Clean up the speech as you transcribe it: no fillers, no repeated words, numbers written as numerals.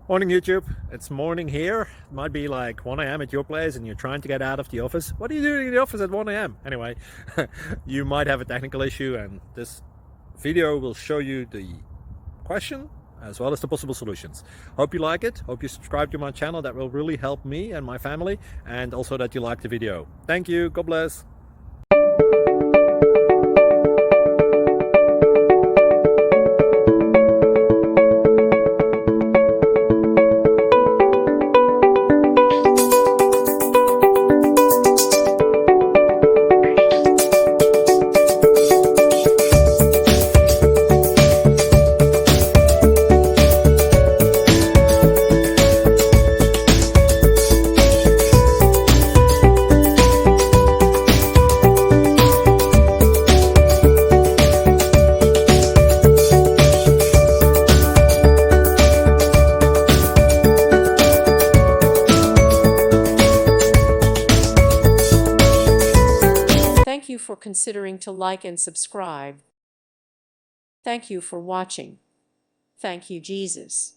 Morning YouTube, it's morning here. It might be like 1 a.m. at your place and you're trying to get out of the office. What are you doing in the office at 1 a.m.? Anyway, you might have a technical issue and this video will show you the question as well as the possible solutions. Hope you like it, hope you subscribe to my channel. That will really help me and my family, and also that you like the video. Thank you, God bless. Thank you for considering to like and subscribe. Thank you for watching. Thank you, Jesus.